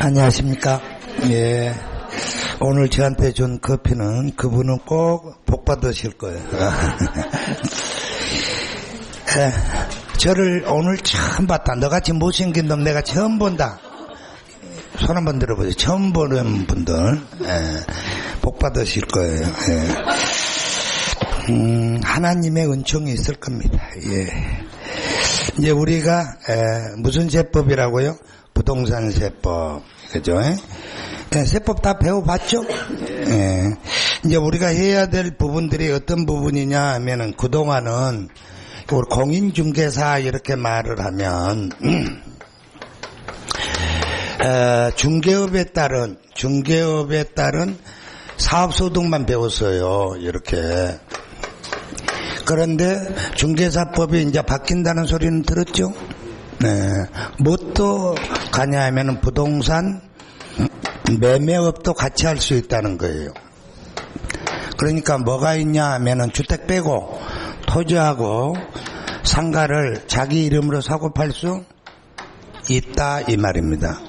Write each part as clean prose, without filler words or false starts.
안녕하십니까. 예. 오늘 저한테 준 커피는 그분은 꼭 복 받으실 거예요. 예. 저를 오늘 처음 봤다. 너같이 못생긴 놈 내가 처음 본다. 손 한번 들어보세요. 처음 보는 분들, 예. 복 받으실 거예요. 예. 하나님의 은총이 있을 겁니다. 예. 이제 우리가, 무슨 세법이라고요? 부동산 세법. 그죠? 예, 세법 다 배워봤죠? 예. 이제 우리가 해야 될 부분들이 어떤 부분이냐 하면은 그동안은 우리 공인중개사 이렇게 말을 하면, 중개업에 따른 사업소득만 배웠어요. 이렇게. 그런데 중개사법이 이제 바뀐다는 소리는 들었죠? 네. 뭣도 가냐 하면은 부동산 매매업도 같이 할 수 있다는 거예요. 그러니까 뭐가 있냐 하면은 주택 빼고 토지하고 상가를 자기 이름으로 사고 팔 수 있다 이 말입니다.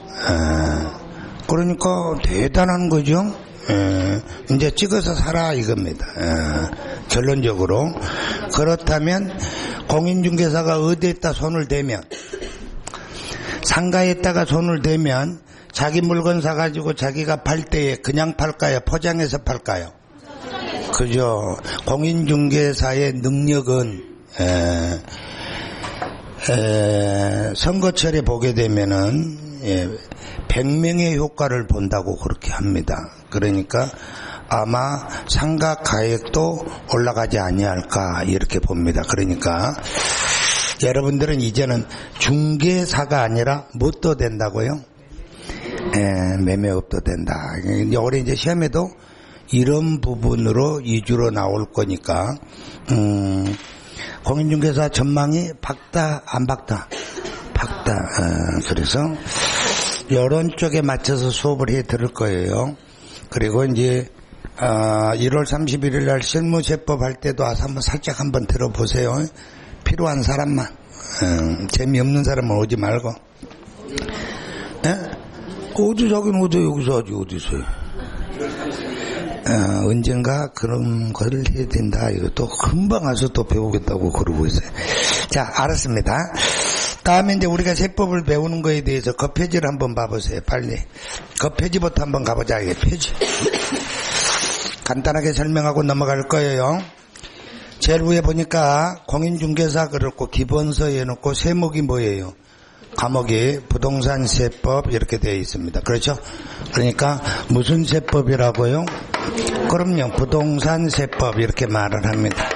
그러니까 대단한 거죠. 이제 찍어서 살아 이겁니다. 결론적으로. 그렇다면 공인중개사가 어디에다 손을 대면, 상가에다가 손을 대면 자기 물건 사가지고 자기가 팔 때에 그냥 팔까요? 포장해서 팔까요? 그죠. 공인중개사의 능력은 선거철에 보게 되면은 100명의 효과를 본다고 그렇게 합니다. 그러니까 아마 상가 가액도 올라가지 아니할까 이렇게 봅니다. 그러니까 여러분들은 이제는 중개사가 아니라 뭣도 된다고요? 매매업도 된다. 이제 올해 이제 시험에도 이런 부분으로 위주로 나올 거니까 공인중개사 전망이 밝다 안 밝다? 밝다. 그래서 이런 쪽에 맞춰서 수업을 해 드릴 거예요. 그리고 이제 1월 31일 날 실무세법 할 때도 와서 한번 살짝 한번 들어보세요. 필요한 사람만. 재미없는 사람은 오지 말고. 어디서 하긴 여기서 하지 어디서요. 언젠가 그런 걸 해야 된다. 이것도 금방 와서 또 배우겠다고 그러고 있어요. 자, 알았습니다. 다음에 이제 우리가 세법을 배우는 거에 대해서 겉표지를 한번 봐보세요. 빨리. 겉표지부터 한번 가보자. 이게 표지. 간단하게 설명하고 넘어갈 거예요. 제일 위에 보니까 공인중개사 그렇고 기본서에 놓고 세목이 뭐예요? 과목이 부동산 세법 이렇게 되어 있습니다. 그렇죠? 그러니까 무슨 세법이라고요? 그럼요. 부동산 세법 이렇게 말을 합니다.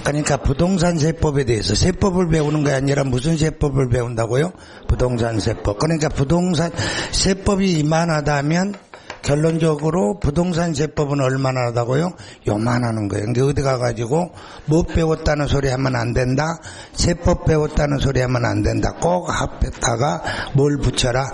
그러니까 부동산 세법에 대해서 세법을 배우는 게 아니라 무슨 세법을 배운다고요? 부동산 세법. 그러니까 부동산 세법이 이만하다면 결론적으로 부동산 세법은 얼마나 하다고요? 요만하는 거예요. 근데 어디 가가지고 못 배웠다는 소리 하면 안 된다. 세법 배웠다는 소리 하면 안 된다. 꼭 앞에다가 뭘 붙여라?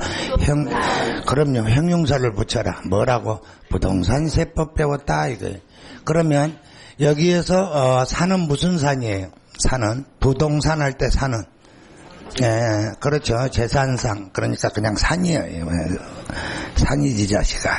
그럼요. 형용사를 붙여라. 뭐라고? 부동산 세법 배웠다 이거예요. 그러면 여기에서 산은 무슨 산이에요? 산은 부동산 할 때 산은 그렇죠. 재산상. 그러니까 그냥 산이에요. 산이지 자식아.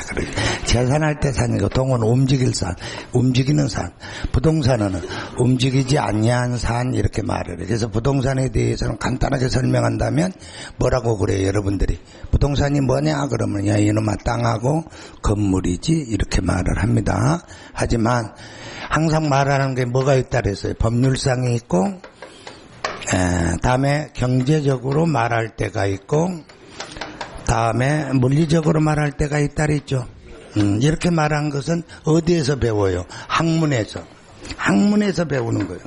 재산할 때 산이고 동은 움직일 산, 움직이는 산. 부동산은 움직이지 아니한 산 이렇게 말을 해요. 그래서 부동산에 대해서는 간단하게 설명한다면 뭐라고 그래요 여러분들이? 부동산이 뭐냐 그러면 야 이놈아 땅하고 건물이지 이렇게 말을 합니다. 하지만 항상 말하는 게 뭐가 있다 그랬어요? 법률상이 있고 다음에 경제적으로 말할 때가 있고 다음에 물리적으로 말할 때가 있다 그랬죠. 이렇게 말한 것은 어디에서 배워요? 학문에서. 학문에서 배우는 거예요.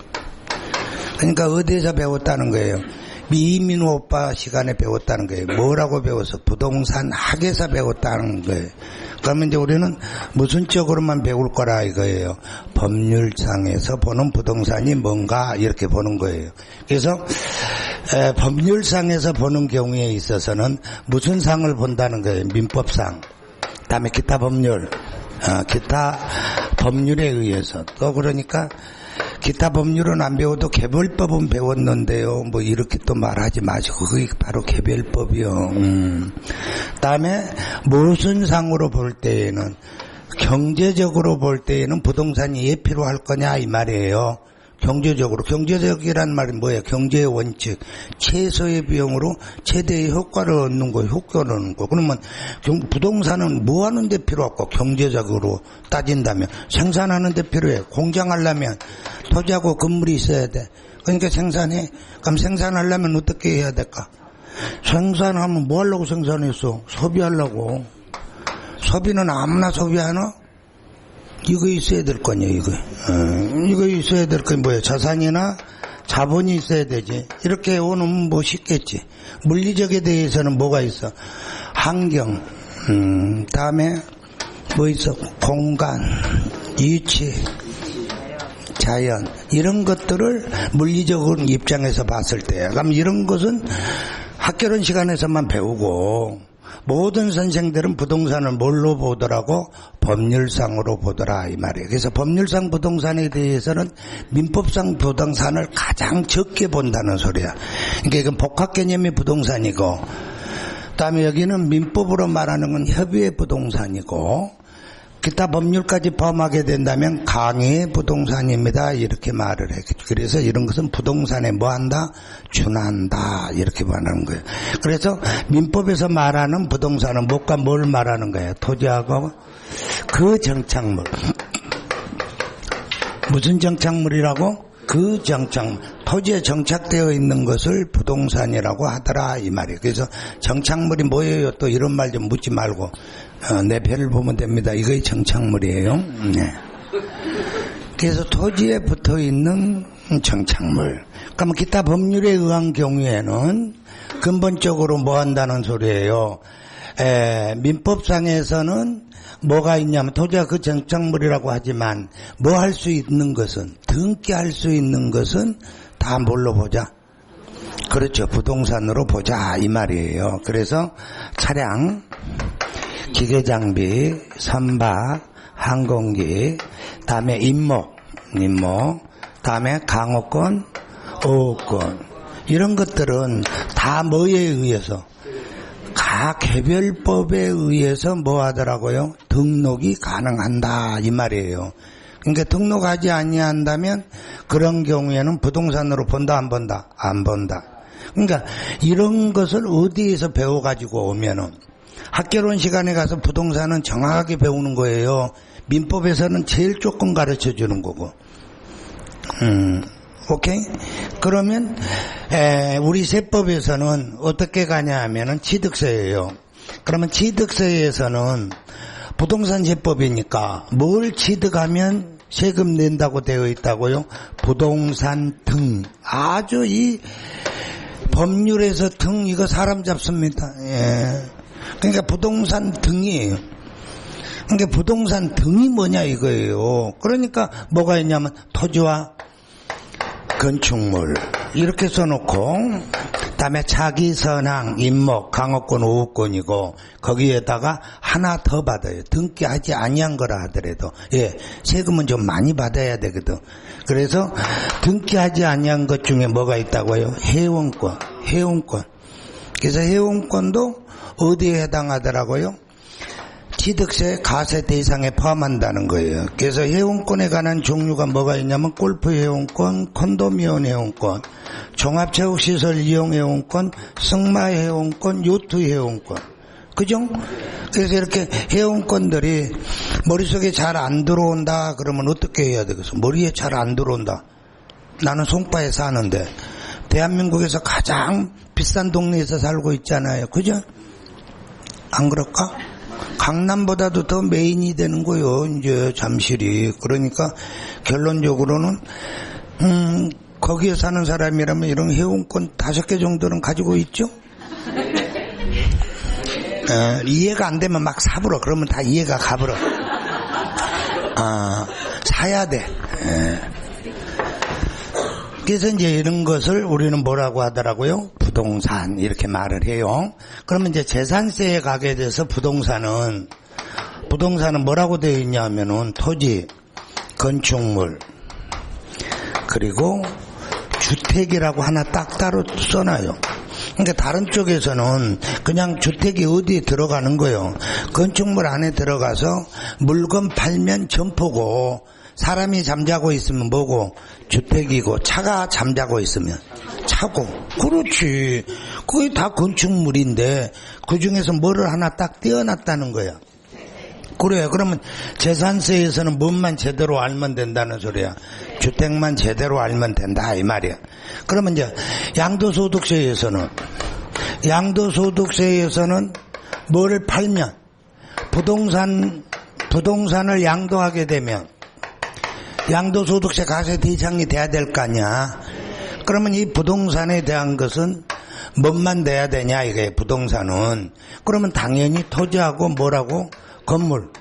그러니까 어디에서 배웠다는 거예요? 미민우 오빠 시간에 배웠다는 거예요. 뭐라고 배워서? 부동산 학에서 배웠다는 거예요. 그러면 이제 우리는 무슨 쪽으로만 배울 거라 이거예요. 법률상에서 보는 부동산이 뭔가 이렇게 보는 거예요. 그래서 법률상에서 보는 경우에 있어서는 무슨 상을 본다는 거예요. 민법상. 다음에 기타 법률. 기타 법률에 의해서. 또 그러니까 기타 법률은 안 배워도 개별법은 배웠는데요. 뭐 이렇게 또 말하지 마시고 그게 바로 개별법이요. 다음에 무슨 상으로 볼 때에는 경제적으로 볼 때에는 부동산이 왜 필요할 거냐 이 말이에요. 경제적으로. 경제적이란 말이 뭐예요? 경제의 원칙. 최소의 비용으로 최대의 효과를 얻는 거, 효과를 얻는 거. 그러면 부동산은 뭐 하는 데 필요하고 경제적으로 따진다면 생산하는 데 필요해. 공장하려면 토지하고 건물이 있어야 돼. 그러니까 생산해. 그럼 생산하려면 어떻게 해야 될까? 생산하면 뭐 하려고 생산했어? 소비하려고. 소비는 아무나 소비하나? 이거 있어야 될 거 아니에요, 이거. 이거 있어야 될 거 뭐예요? 자산이나 자본이 있어야 되지. 이렇게 오는 뭐 쉽겠지. 물리적에 대해서는 뭐가 있어? 환경, 다음에 뭐 있어? 공간, 위치, 자연. 이런 것들을 물리적인 입장에서 봤을 때. 그럼 이런 것은 학교론 시간에서만 배우고, 모든 선생들은 부동산을 뭘로 보더라고? 법률상으로 보더라 이 말이에요. 그래서 법률상 부동산에 대해서는 민법상 부동산을 가장 적게 본다는 소리야. 그러니까 이건 복합 개념의 부동산이고, 그다음에 여기는 민법으로 말하는 건 협의의 부동산이고, 기타 법률까지 포함하게 된다면 강의의 부동산입니다. 이렇게 말을 해. 그래서 이런 것은 부동산에 뭐한다? 준한다. 이렇게 말하는 거예요. 그래서 민법에서 말하는 부동산은 뭐가 뭘 말하는 거예요? 토지하고 그 정착물. 무슨 정착물이라고? 그 정착물. 토지에 정착되어 있는 것을 부동산이라고 하더라 이 말이에요. 그래서 정착물이 뭐예요? 또 이런 말 좀 묻지 말고 내 배를 보면 됩니다. 이거의 정착물이에요. 네. 그래서 토지에 붙어 있는 정착물. 그러면 기타 법률에 의한 경우에는 근본적으로 뭐 한다는 소리예요? 민법상에서는 뭐가 있냐면 토지가 그 정착물이라고 하지만 뭐 할 수 있는 것은, 등기할 수 있는 것은 다 뭘로 보자? 그렇죠. 부동산으로 보자 이 말이에요. 그래서 차량, 기계장비, 선박, 항공기, 다음에 임목, 다음에 강호권, 오호권, 이런 것들은 다 뭐에 의해서? 각 개별법에 의해서 뭐 하더라고요? 등록이 가능한다 이 말이에요. 그러니까 등록하지 아니한다면 그런 경우에는 부동산으로 본다 안 본다? 안 본다. 그러니까 이런 것을 어디에서 배워가지고 오면은 학교론 시간에 가서 부동산은 정확하게 배우는 거예요. 민법에서는 제일 조금 가르쳐 주는 거고. 오케이? 그러면 우리 세법에서는 어떻게 가냐 하면은 취득세예요. 그러면 취득세에서는 부동산 세법이니까 뭘 취득하면 세금 낸다고 되어 있다고요? 부동산 등. 아주 이 법률에서 등 이거 사람 잡습니다. 예. 그러니까 부동산 등이에요. 그러니까 부동산 등이 뭐냐 이거예요. 그러니까 뭐가 있냐면 토지와 건축물 이렇게 써놓고, 그다음에 차기 선항, 임목, 강호권, 오호권이고, 거기에다가 하나 더 받아요. 등기하지 아니한 거라 하더라도 세금은 좀 많이 받아야 되거든. 그래서 등기하지 아니한 것 중에 뭐가 있다고요? 회원권. 그래서 회원권도 어디에 해당하더라고요? 취득세 가세 대상에 포함한다는 거예요. 그래서 회원권에 관한 종류가 뭐가 있냐면 골프 회원권, 콘도미온 회원권, 종합체육시설 이용 회원권, 승마 회원권, 요트 회원권. 그죠? 그래서 이렇게 회원권들이 머릿속에 잘 안 들어온다 그러면 어떻게 해야 되겠어? 머리에 잘 안 들어온다. 나는 송파에 사는데 대한민국에서 가장 비싼 동네에서 살고 있잖아요. 그죠? 안 그럴까? 강남보다도 더 메인이 되는 거요, 이제 잠실이. 그러니까 결론적으로는 거기에 사는 사람이라면 이런 회원권 5개 정도는 가지고 있죠. 이해가 안 되면 막 사버려. 그러면 다 이해가 가버려. 사야 돼. 그래서 이제 이런 것을 우리는 뭐라고 하더라고요? 부동산 이렇게 말을 해요. 그러면 이제 재산세에 가게 돼서 부동산은 뭐라고 되어 있냐면은 토지, 건축물, 그리고 주택이라고 하나 딱 따로 써놔요. 그러니까 다른 쪽에서는 그냥 주택이 어디에 들어가는 거예요. 건축물 안에 들어가서 물건 팔면 점포고, 사람이 잠자고 있으면 뭐고? 주택이고, 차가 잠자고 있으면 차고. 그렇지. 그게 다 건축물인데 그 중에서 뭐를 하나 딱 떼어놨다는 거야. 그래요. 그러면 재산세에서는 뭔만 제대로 알면 된다는 소리야. 주택만 제대로 알면 된다 이 말이야. 그러면 이제 양도소득세에서는 뭐를 팔면, 부동산을 양도하게 되면 양도소득세 과세 대상이 돼야 될 거 아니야. 그러면 이 부동산에 대한 것은 뭔만 내야 되냐 이게 부동산은. 그러면 당연히 토지하고 뭐라고? 건물.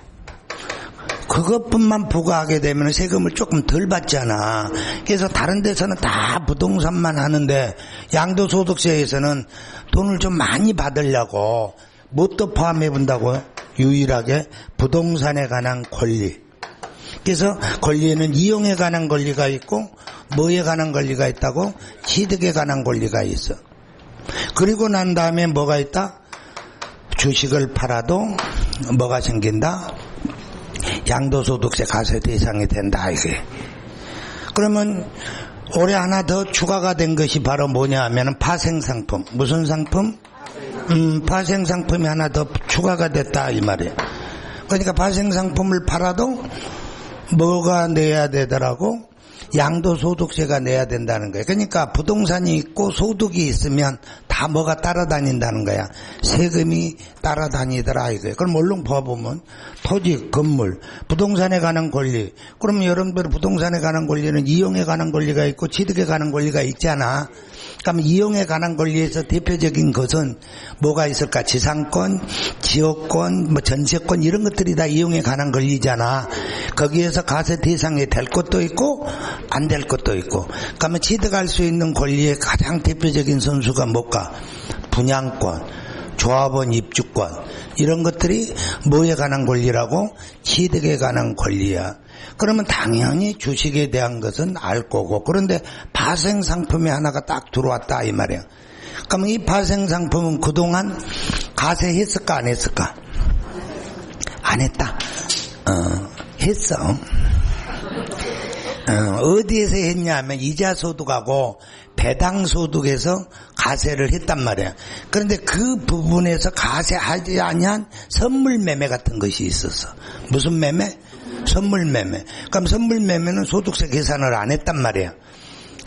그것뿐만 부과하게 되면 세금을 조금 덜 받잖아. 그래서 다른 데서는 다 부동산만 하는데 양도소득세에서는 돈을 좀 많이 받으려고 뭣도 포함해 본다고요? 유일하게 부동산에 관한 권리. 그래서 권리에는 이용에 관한 권리가 있고 뭐에 관한 권리가 있다고? 취득에 관한 권리가 있어. 그리고 난 다음에 뭐가 있다? 주식을 팔아도 뭐가 생긴다? 양도소득세 과세 대상이 된다 이게. 그러면 올해 하나 더 추가가 된 것이 바로 뭐냐 하면 파생상품. 무슨 상품? 파생상품이 하나 더 추가가 됐다 이 말이에요. 그러니까 파생상품을 팔아도 뭐가 내야 되더라고? 양도소득세가 내야 된다는 거예요. 그러니까 부동산이 있고 소득이 있으면 다 뭐가 따라다닌다는 거야. 세금이 따라다니더라 이거예요. 그럼 얼른 봐보면 토지, 건물, 부동산에 관한 권리. 그러면 여러분들 부동산에 관한 권리는 이용에 관한 권리가 있고 취득에 관한 권리가 있잖아. 그럼 이용에 관한 권리에서 대표적인 것은 뭐가 있을까? 지상권, 지역권, 전세권 이런 것들이 다 이용에 관한 권리잖아. 거기에서 과세 대상이 될 것도 있고 안 될 것도 있고. 그러면 취득할 수 있는 권리의 가장 대표적인 선수가 뭘까? 분양권, 조합원 입주권 이런 것들이 뭐에 관한 권리라고? 취득에 관한 권리야. 그러면 당연히 주식에 대한 것은 알 거고. 그런데 파생상품이 하나가 딱 들어왔다 이 말이야. 그러면 이 파생상품은 그동안 과세했을까 안 했을까? 안 했다. 했어. 어디에서 했냐 하면 이자소득하고 배당소득에서 과세를 했단 말이야. 그런데 그 부분에서 과세하지 아니한 선물매매 같은 것이 있었어. 무슨 매매? 선물매매. 그럼 선물매매는 소득세 계산을 안 했단 말이야.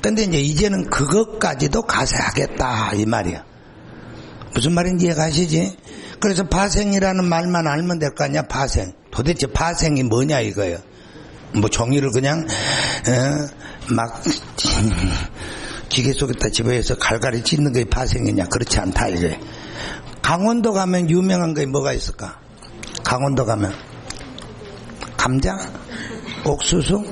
근데 이제는 그것까지도 과세하겠다 이 말이야. 무슨 말인지 이해가시지? 그래서 파생이라는 말만 알면 될 거 아니야. 파생. 도대체 파생이 뭐냐 이거예요. 뭐 종이를 그냥 막 기계 속에다 집어해서 갈갈이 찢는 게 파생이냐? 그렇지 않다 이게. 강원도 가면 유명한 게 뭐가 있을까? 강원도 가면 감자, 옥수수,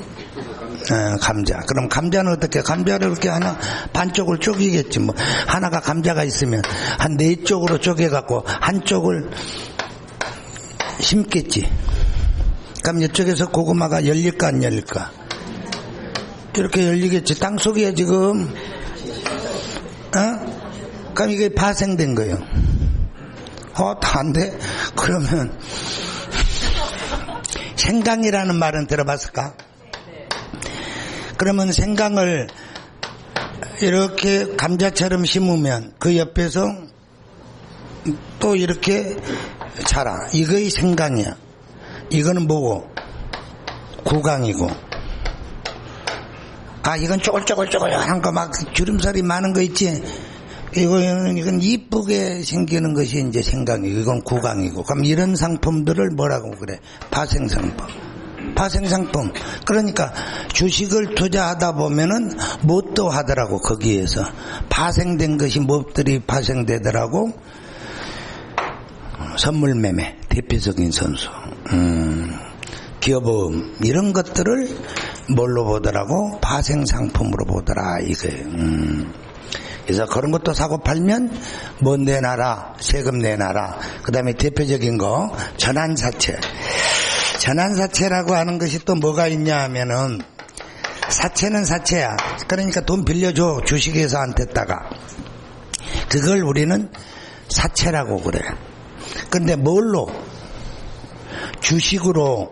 감자. 그럼 감자는 어떻게? 감자를 이렇게 하나 반쪽을 쪼개겠지 뭐. 하나가 감자가 있으면 한 4쪽으로 쪼개갖고 한쪽을 심겠지. 그럼 이쪽에서 고구마가 열릴까 안 열릴까? 이렇게 열리겠지. 땅 속이야 지금. 그럼 이게 파생된 거예요. 안 돼? 그러면 생강이라는 말은 들어봤을까? 그러면 생강을 이렇게 감자처럼 심으면 그 옆에서 또 이렇게 자라. 이거의 생강이야. 이거는 뭐고? 구강이고. 이건 쪼글쪼글쪼글한 거 막 주름살이 많은 거 있지? 이건 이쁘게 생기는 것이 이제 생강이고, 이건 구강이고. 그럼 이런 상품들을 뭐라고 그래? 파생상품. 파생상품. 그러니까 주식을 투자하다 보면은 뭣도 하더라고, 거기에서. 파생된 것이 무엇들이 파생되더라고? 선물매매. 대표적인 선수. 기업보험. 이런 것들을 뭘로 보더라고? 파생상품으로 보더라, 이거예요. 그래서 그런 것도 사고 팔면 뭐 내놔라, 세금 내놔라. 그 다음에 대표적인 거 전환사채. 전환사채라고 하는 것이 또 뭐가 있냐 하면은 사채는 사채야. 그러니까 돈 빌려줘, 주식회사한테다가. 그걸 우리는 사채라고 그래. 근데 뭘로? 주식으로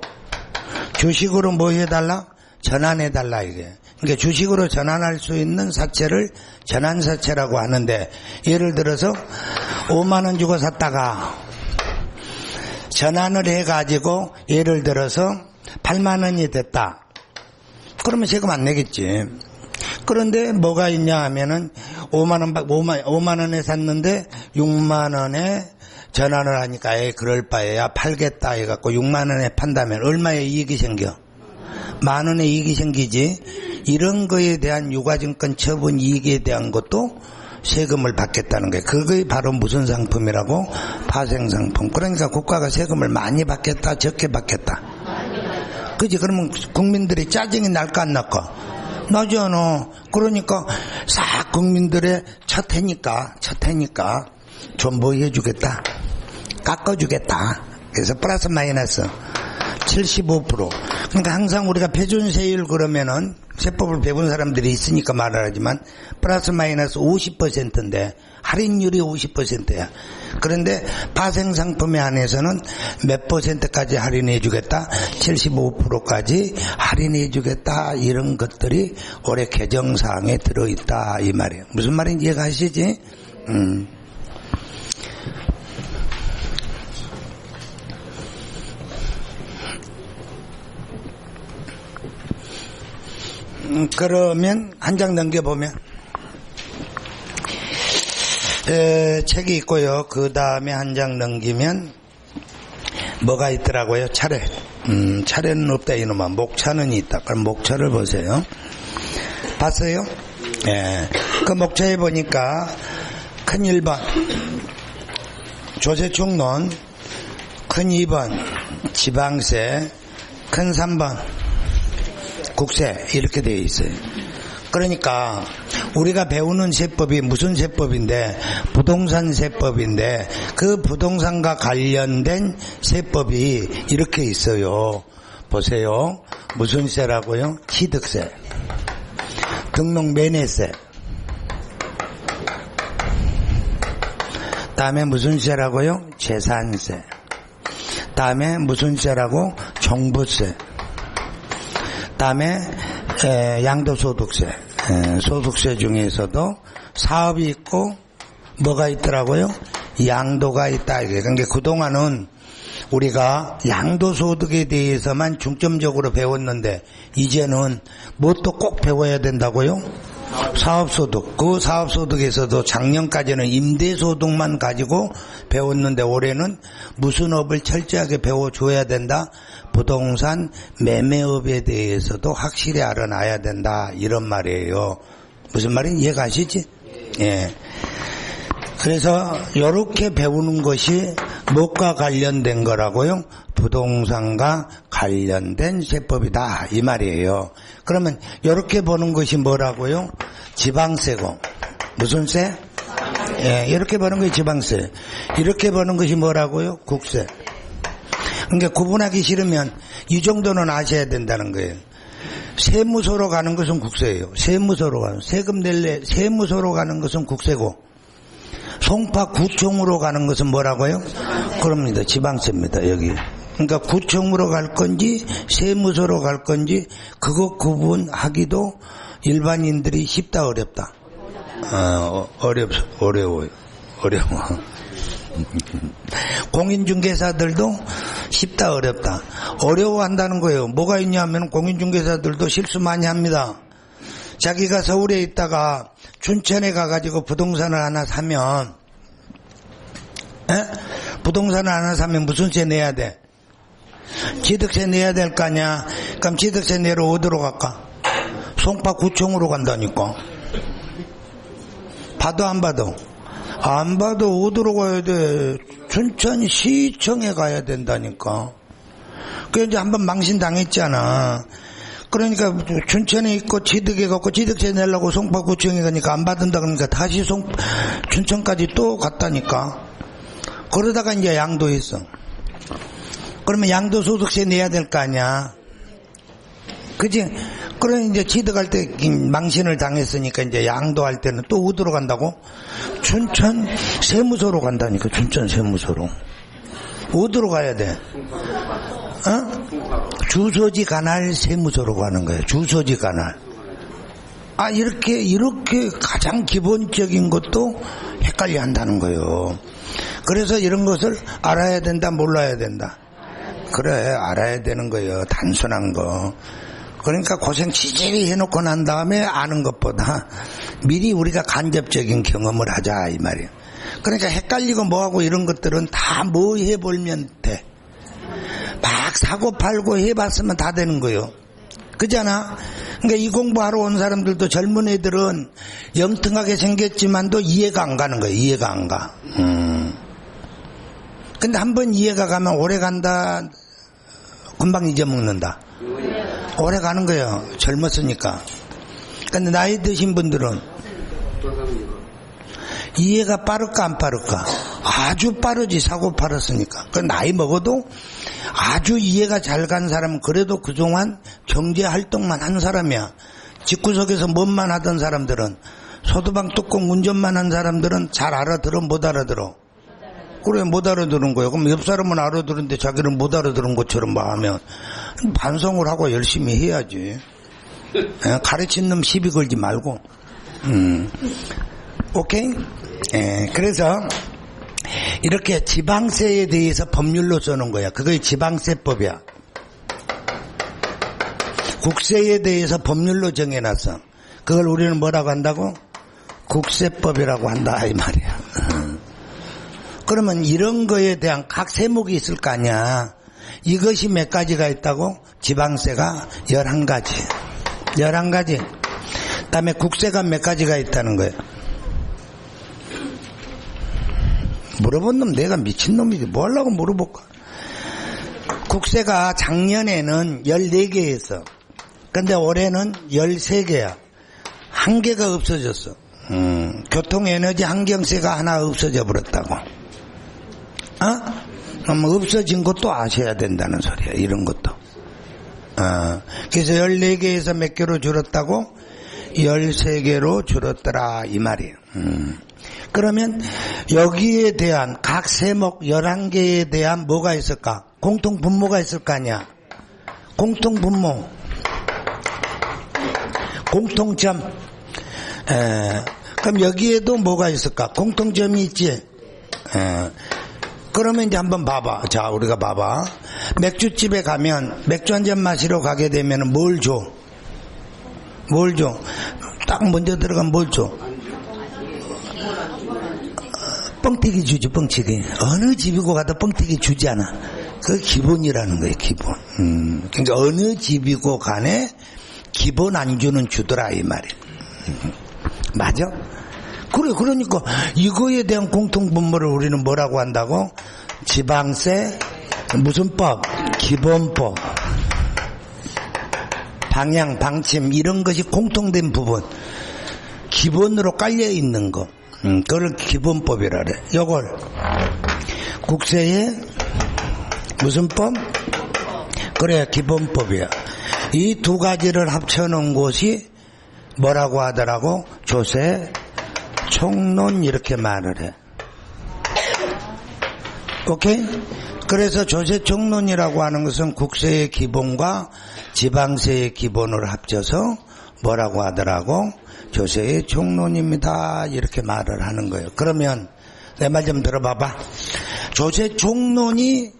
뭐 해달라? 전환해달라, 이게. 그러니까 주식으로 전환할 수 있는 사채를 전환사채라고 하는데, 예를 들어서 5만 원 주고 샀다가 전환을 해가지고 예를 들어서 8만 원이 됐다. 그러면 세금 안 내겠지. 그런데 뭐가 있냐 하면은 5만 원에 샀는데 6만 원에 전환을 하니까 그럴 바에야 팔겠다 해갖고 6만 원에 판다면 얼마의 이익이 생겨? 만 원의 이익이 생기지. 이런 거에 대한 유가증권 처분 이익에 대한 것도 세금을 받겠다는 거예요. 그게 바로 무슨 상품이라고? 파생상품. 그러니까 국가가 세금을 많이 받겠다, 적게 받겠다. 그지? 그러면 국민들이 짜증이 날까 안 날까? 나잖아. 그러니까 싹 국민들의 첫 해니까 좀 뭐 해주겠다, 깎아주겠다. 그래서 플러스 마이너스 75%. 그러니까 항상 우리가 표준세율 그러면은 세법을 배운 사람들이 있으니까 말을 하지만 플러스 마이너스 50%인데 할인율이 50%야. 그런데 파생상품에 한해서는 몇 %까지 할인해 주겠다? 75%까지 할인해 주겠다. 이런 것들이 올해 개정사항에 들어있다 이 말이에요. 무슨 말인지 이해가시지? 그러면 한 장 넘겨보면 책이 있고요. 그 다음에 한 장 넘기면 뭐가 있더라고요? 차례. 차례는 없다 이놈아. 목차는 있다. 그럼 목차를 보세요. 봤어요? 예. 그 목차에 보니까 큰 1번 조세총론, 큰 2번 지방세, 큰 3번 국세 이렇게 되어 있어요. 그러니까 우리가 배우는 세법이 무슨 세법인데? 부동산 세법인데 그 부동산과 관련된 세법이 이렇게 있어요. 보세요. 무슨 세라고요? 취득세, 등록매매세, 다음에 무슨 세라고요? 재산세, 다음에 무슨 세라고? 종부세, 다음에 양도소득세. 소득세 중에서도 사업이 있고 뭐가 있더라고요? 양도가 있다. 그러니까 그동안은 우리가 양도소득에 대해서만 중점적으로 배웠는데 이제는 뭣도 꼭 배워야 된다고요? 사업소득. 그 사업소득에서도 작년까지는 임대소득만 가지고 배웠는데 올해는 무슨 업을 철저하게 배워줘야 된다? 부동산 매매업에 대해서도 확실히 알아놔야 된다. 이런 말이에요. 무슨 말인지 이해가시지? 예. 그래서 이렇게 배우는 것이 무엇과 관련된 거라고요? 부동산과 관련된 세법이다 이 말이에요. 그러면 이렇게 보는 것이 뭐라고요? 지방세고. 무슨 세? 예, 이렇게 보는 것이 지방세. 이렇게 보는 것이 뭐라고요? 국세. 그러니까 구분하기 싫으면 이 정도는 아셔야 된다는 거예요. 세무서로 가는 것은 국세예요. 세무서로 가는, 세금 낼래 세무서로 가는 것은 국세고, 송파구청으로 가는 것은 뭐라고요? 그럽니다. 지방세입니다. 여기. 그러니까 구청으로 갈 건지 세무서로 갈 건지 그거 구분하기도 일반인들이 쉽다 어렵다? 어려워요. 공인중개사들도 쉽다 어렵다? 어려워한다는 거예요. 뭐가 있냐면 공인중개사들도 실수 많이 합니다. 자기가 서울에 있다가 춘천에 가가지고 부동산을 하나 사면, 부동산을 하나 사면 무슨 세 내야 돼? 취득세 내야 될 거 아니야. 그럼 취득세 내러 어디로 갈까? 송파구청으로 간다니까. 봐도 안 봐도? 안 봐도 어디로 가야 돼? 춘천시청에 가야 된다니까. 그래 이제 한번 망신당했잖아. 그러니까 춘천에 있고 취득해 갖고 취득세 내려고 송파구청에 가니까 안 받는다 그러니까 다시 춘천까지 또 갔다니까. 그러다가 이제 양도했어. 그러면 양도소득세 내야 될 거 아니야. 그지? 그러니 이제 취득할 때 망신을 당했으니까 이제 양도할 때는 또 어디로 간다고? 춘천 세무서로 간다니까. 춘천 세무서로. 어디로 가야 돼? 주소지 관할 세무서로 가는 거예요. 주소지 관할. 이렇게 가장 기본적인 것도 헷갈려 한다는 거예요. 그래서 이런 것을 알아야 된다, 몰라야 된다. 그래, 알아야 되는 거예요. 단순한 거. 그러니까 고생 지질이 해놓고 난 다음에 아는 것보다 미리 우리가 간접적인 경험을 하자, 이 말이에요. 그러니까 헷갈리고 뭐하고 이런 것들은 다 뭐 해보면 돼. 막 사고 팔고 해봤으면 다 되는 거예요. 그잖아. 그러니까 이 공부하러 온 사람들도 젊은 애들은 영특하게 생겼지만도 이해가 안 가는 거예요. 이해가 안 가. 근데 한번 이해가 가면 오래 간다, 금방 잊어먹는다. 오래 가는 거예요. 젊었으니까. 근데 나이 드신 분들은 이해가 빠를까 안 빠를까? 아주 빠르지. 사고 팔았으니까. 그 나이 먹어도 아주 이해가 잘 간 사람은 그래도 그동안 경제 활동만 한 사람이야. 집구석에서 뭔만 하던 사람들은, 소두방 뚜껑 운전만 한 사람들은 잘 알아들어, 못 알아들어? 그래, 못 알아들은 거예요. 그럼 옆 사람은 알아들은데 자기는 못 알아들은 것처럼 막 하면 반성을 하고 열심히 해야지. 가르친 놈 시비 걸지 말고. 오케이? 그래서 이렇게 지방세에 대해서 법률로 써놓은 거야. 그게 지방세법이야. 국세에 대해서 법률로 정해놨어. 그걸 우리는 뭐라고 한다고? 국세법이라고 한다, 이 말이야. 그러면 이런 거에 대한 각 세목이 있을 거 아니야. 이것이 몇 가지가 있다고? 지방세가 11가지. 11가지. 그 다음에 국세가 몇 가지가 있다는 거예요. 물어본 놈 내가 미친놈이지. 뭐 하려고 물어볼까? 국세가 작년에는 14개였어. 근데 올해는 13개야. 한 개가 없어졌어. 교통에너지 환경세가 하나 없어져 버렸다고. 없어진 것도 아셔야 된다는 소리야. 이런 것도. 그래서 14개에서 몇 개로 줄었다고? 13개로 줄었더라, 이 말이에요. 그러면 여기에 대한 각 세목 11개에 대한 뭐가 있을까? 공통 분모가 있을 거 아니야. 공통 분모, 공통점. 그럼 여기에도 뭐가 있을까? 공통점이 있지. 그러면 이제 한번 봐봐. 자, 우리가 봐봐. 맥주집에 가면 맥주 한 잔 마시러 가게 되면 뭘 줘? 뭘 줘? 딱 먼저 들어가면 뭘 줘? 뻥튀기 주지, 뻥튀기. 어느 집이고 가도 뻥튀기 주지 않아. 그 기본이라는 거예요, 기본. 그러니까 어느 집이고 간에 기본 안주는 주더라, 이 말이에요. 맞아? 그래, 그러니까 이거에 대한 공통분모를 우리는 뭐라고 한다고? 지방세, 무슨 법? 기본법. 방향, 방침, 이런 것이 공통된 부분. 기본으로 깔려 있는 거. 그걸 기본법이라 그래. 요걸 국세에 무슨 법? 그래, 기본법이야. 이 두 가지를 합쳐놓은 곳이 뭐라고 하더라고? 조세 총론, 이렇게 말을 해. 오케이? 그래서 조세 총론이라고 하는 것은 국세의 기본과 지방세의 기본을 합쳐서 뭐라고 하더라고? 조세의 총론입니다. 이렇게 말을 하는 거예요. 그러면 내 말 좀 들어봐봐. 조세 총론이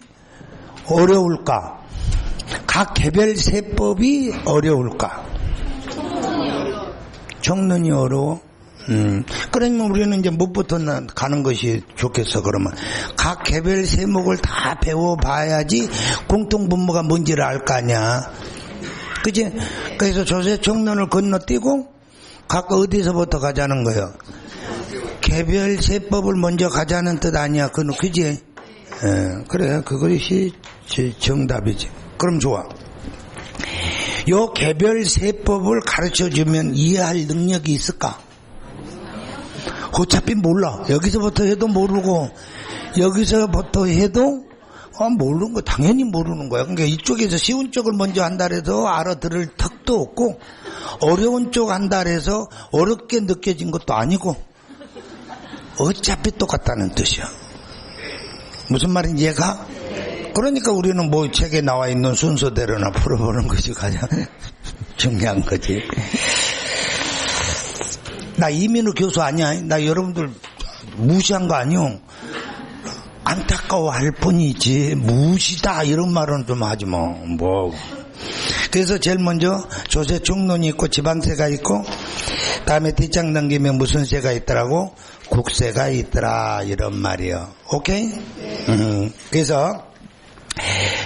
어려울까? 각 개별 세법이 어려울까? 총론이 어려워? 그러면 우리는 이제 뭐부터 가는 것이 좋겠어. 그러면 각 개별 세목을 다 배워봐야지 공통분모가 뭔지를 알 거 아니야. 그치? 그래서 조세 총론을 건너뛰고 각 어디서부터 가자는 거예요? 개별 세법을 먼저 가자는 뜻 아니야. 그지? 그래, 그것이 정답이지. 그럼 좋아. 요 개별 세법을 가르쳐주면 이해할 능력이 있을까? 어차피 몰라. 여기서부터 해도 모르고 여기서부터 해도 모르는 거 당연히 모르는 거야. 그러니까 이쪽에서 쉬운 쪽을 먼저 한다 해서 알아들을 턱도 없고 어려운 쪽 한다 해서 어렵게 느껴진 것도 아니고 어차피 똑같다는 뜻이야. 무슨 말인지 이해가? 그러니까 우리는 뭐 책에 나와 있는 순서대로나 풀어보는 것이 가장 중요한 거지. 나 이민우 교수 아니야. 나 여러분들 무시한 거 아니요. 안타까워할 뿐이지 무시다 이런 말은 좀 하지 뭐. 그래서 제일 먼저 조세총론이 있고 지방세가 있고 다음에 뒷장 넘기면 무슨 세가 있더라고? 국세가 있더라 이런 말이요. 오케이? 그래서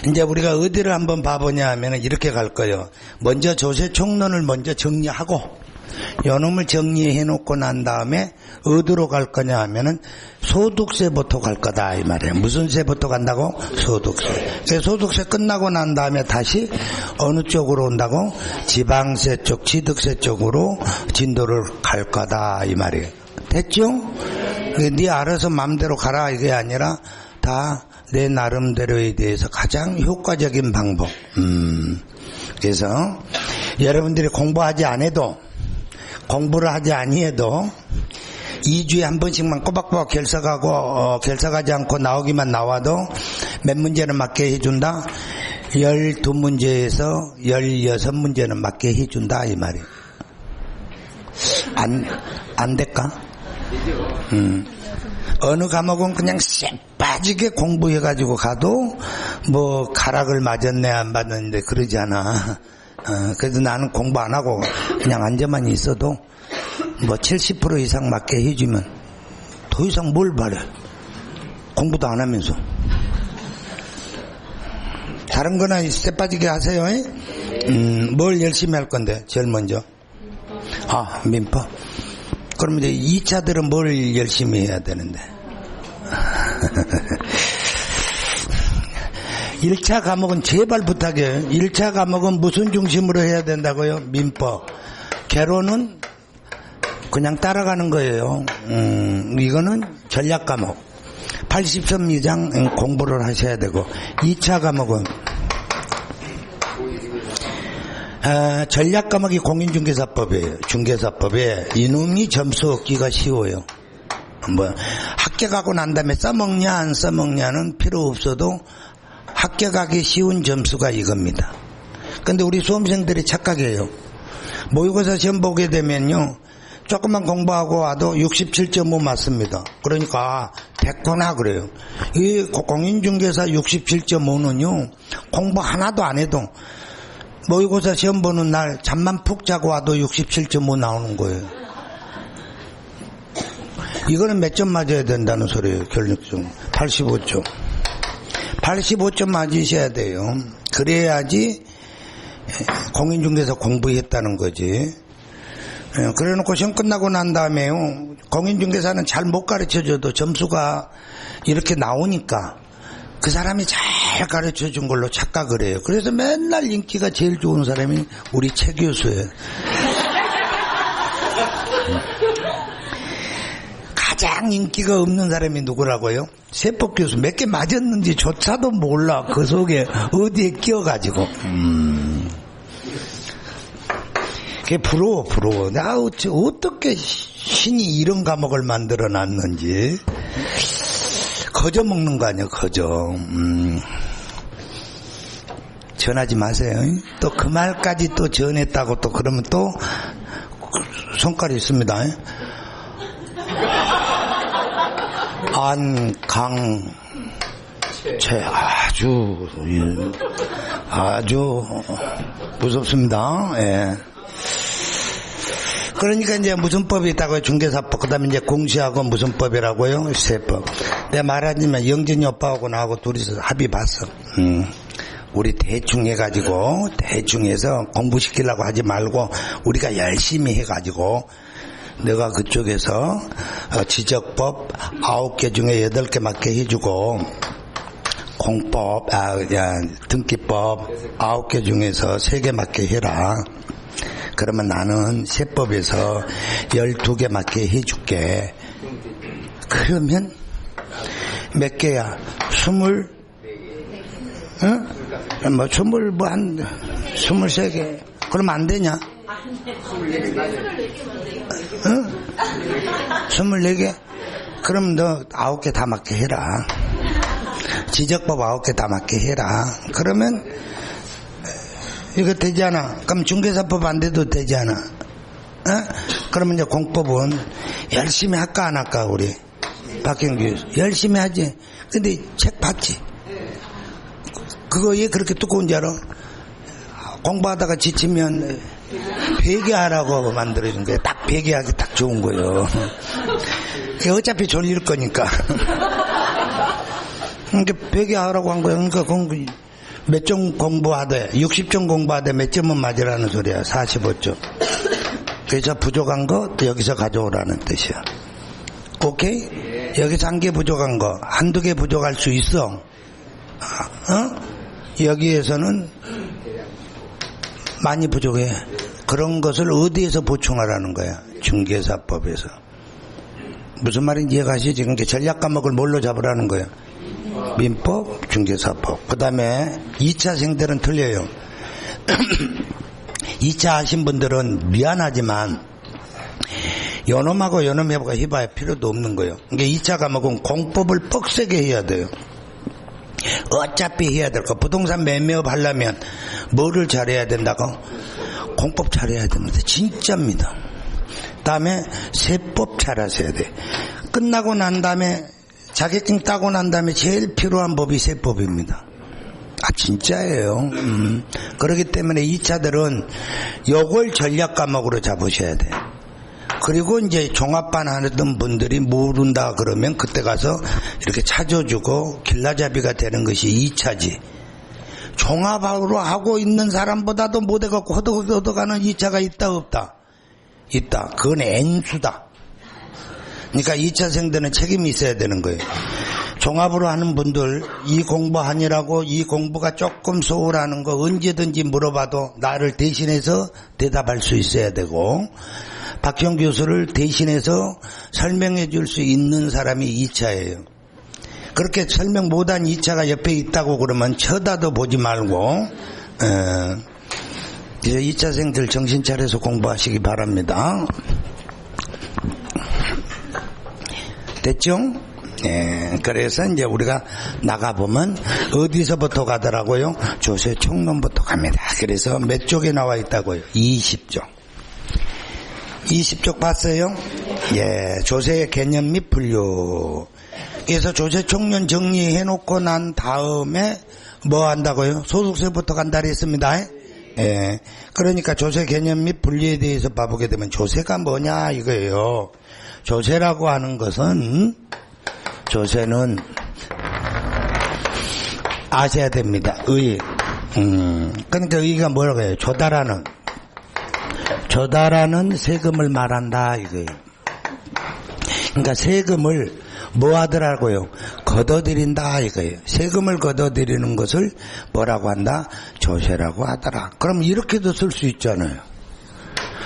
이제 우리가 어디를 한번 봐보냐 하면 이렇게 갈 거예요. 먼저 조세총론을 먼저 정리하고 요놈을 정리해 놓고 난 다음에 어디로 갈 거냐 하면은 소득세부터 갈 거다 이 말이에요. 무슨 세부터 간다고? 소득세. 소득세 끝나고 난 다음에 다시 어느 쪽으로 온다고? 지방세 쪽, 취득세 쪽으로 진도를 갈 거다 이 말이에요. 됐죠? 네 알아서 마음대로 가라 이게 아니라 다 내 나름대로에 대해서 가장 효과적인 방법. 그래서 여러분들이 공부하지 않아도 공부를 하지 아니해도 2주에 한 번씩만 꼬박꼬박 결석하고 결석하지 않고 나오기만 나와도 몇 문제는 맞게 해준다. 12문제에서 16문제는 맞게 해준다 이 말이에요. 안 될까? 어느 과목은 그냥 쎄빠지게 공부해가지고 가도 뭐 가락을 맞았네 안 맞았는데 그러지 않아. 그래도 나는 공부 안 하고 그냥 앉아만 있어도 뭐 70% 이상 맞게 해주면 더 이상 뭘 바래. 공부도 안 하면서. 다른 거나 쎄빠지게 하세요. 뭘 열심히 할 건데 제일 먼저? 민법. 그럼 이제 2차들은 뭘 열심히 해야 되는데? 1차 과목은 제발 부탁해요. 1차 과목은 무슨 중심으로 해야 된다고요? 민법. 개론은 그냥 따라가는 거예요. 이거는 전략 과목. 80점 이상 공부를 하셔야 되고 2차 과목은 전략 과목이 공인중개사법이에요. 중개사법에 이놈이 점수 얻기가 쉬워요. 뭐 합격하고 난 다음에 써먹냐 안 써먹냐는 필요 없어도 합격하기 쉬운 점수가 이겁니다. 근데 우리 수험생들이 착각해요. 모의고사 시험 보게 되면요 조금만 공부하고 와도 67.5 맞습니다. 그러니까 됐구나 그래요. 이 공인중개사 67.5는요 공부 하나도 안 해도 모의고사 시험 보는 날 잠만 푹 자고 와도 67.5 나오는 거예요. 이거는 몇 점 맞아야 된다는 소리예요. 결력점 85점. 85점 맞으셔야 돼요. 그래야지 공인중개사 공부했다는 거지. 그래놓고 시험 끝나고 난 다음에요 공인중개사는 잘 못 가르쳐줘도 점수가 이렇게 나오니까 그 사람이 잘 가르쳐준 걸로 착각을 해요. 그래서 맨날 인기가 제일 좋은 사람이 우리 최 교수예요. 가장 인기가 없는 사람이 누구라고요? 세법 교수. 몇 개 맞았는지 조차도 몰라. 그 속에 어디에 끼어가지고. 그게 부러워. 나 어떻게 신이 이런 과목을 만들어 놨는지. 거저 먹는 거 아니야, 거저. 전하지 마세요. 또 그 말까지 또 전했다고 또 그러면 또 손가락이 있습니다. 안강채 아주 무섭습니다. 예. 그러니까 이제 무슨 법이 있다고요? 중개사법. 그 다음에 이제 공시하고 무슨 법이라고요? 세법. 내가 말하지만 영진이 오빠하고 나하고 둘이서 합의 봤어. 우리 대충 해가지고, 대충 해서 공부시키려고 하지 말고, 우리가 열심히 해가지고, 내가 그쪽에서 지적법 9개 중에 8개 맞게 해주고, 공법, 등기법 9개 중에서 3개 맞게 해라. 그러면 나는 세법에서 12개 맞게 해줄게. 그러면 몇 개야? 뭐 23개. 그러면 안 되냐? 24개? 그럼 너 9개 다 맞게 해라. 지적법 9개 다 맞게 해라. 그러면 이거 되지 않아? 그럼 중개사법 안 돼도 되지 않아? 그러면 이제 공법은 열심히 할까 안 할까 우리 박경규 교수 열심히 하지. 근데 책 봤지? 그거 왜 그렇게 두꺼운 줄 알아? 공부하다가 지치면 베개하라고 만들어준 거예요. 딱 베개하기 딱 좋은 거예요. 어차피 졸릴 거니까. 그러니까 베개하라고 한 거예요. 그러니까 몇 점 공부하되 60점 공부하되 몇 점은 맞으라는 소리야. 45점. 그래서 부족한 거 여기서 가져오라는 뜻이야. 오케이? 여기서 한 개 부족한 거 한두 개 부족할 수 있어. 여기에서는 많이 부족해. 그런 것을 어디에서 보충하라는 거야? 중개사법에서. 무슨 말인지 이해가시지? 그러니까 전략 과목을 뭘로 잡으라는 거야? 민법, 중개사법. 그 다음에 2차생들은 틀려요. 2차 하신 분들은 미안하지만 요놈하고 요놈하고 해봐야 필요도 없는 거예요. 그러니까 2차 과목은 공법을 빡세게 해야 돼요. 어차피 해야 될 거. 부동산 매매업 하려면 뭐를 잘해야 된다고? 공법 잘해야 됩니다. 진짜입니다. 다음에 세법 잘하셔야 돼. 끝나고 난 다음에 자격증 따고 난 다음에 제일 필요한 법이 세법입니다. 진짜예요. 그렇기 때문에 2차들은 요걸 전략 과목으로 잡으셔야 돼. 그리고 이제 종합반 하던 분들이 모른다 그러면 그때 가서 이렇게 찾아주고 길라잡이가 되는 것이 2차지. 종합으로 하고 있는 사람보다도 못해갖고 허덕허덕하는 2차가 있다 없다? 있다. 그건 N수다. 그러니까 2차생들은 책임이 있어야 되는 거예요. 종합으로 하는 분들 이 공부하니라고 이 공부가 조금 소홀하는 거 언제든지 물어봐도 나를 대신해서 대답할 수 있어야 되고 박형 교수를 대신해서 설명해 줄 수 있는 사람이 2차예요. 그렇게 설명 못한 2차가 옆에 있다고 그러면 쳐다도 보지 말고 이제 2차생들 정신 차려서 공부하시기 바랍니다. 됐죠? 그래서 이제 우리가 나가보면 어디서부터 가더라고요? 조세 총론부터 갑니다. 그래서 몇 쪽에 나와 있다고요? 20쪽. 20쪽 봤어요? 조세의 개념 및 분류. 그래서 조세 총론 정리해 놓고 난 다음에 뭐 한다고요? 소득세부터 간다 그랬습니다. 그러니까 조세 개념 및 분류에 대해서 봐보게 되면 조세가 뭐냐 이거예요. 조세라고 하는 것은 조세는 아셔야 됩니다. 그러니까 의의가 뭐라고 해요? 조달하는 세금을 말한다 이거예요. 그러니까 세금을 뭐 하더라고요? 걷어들인다 이거예요. 세금을 걷어들이는 것을 뭐라고 한다? 조세라고 하더라. 그럼 이렇게도 쓸 수 있잖아요.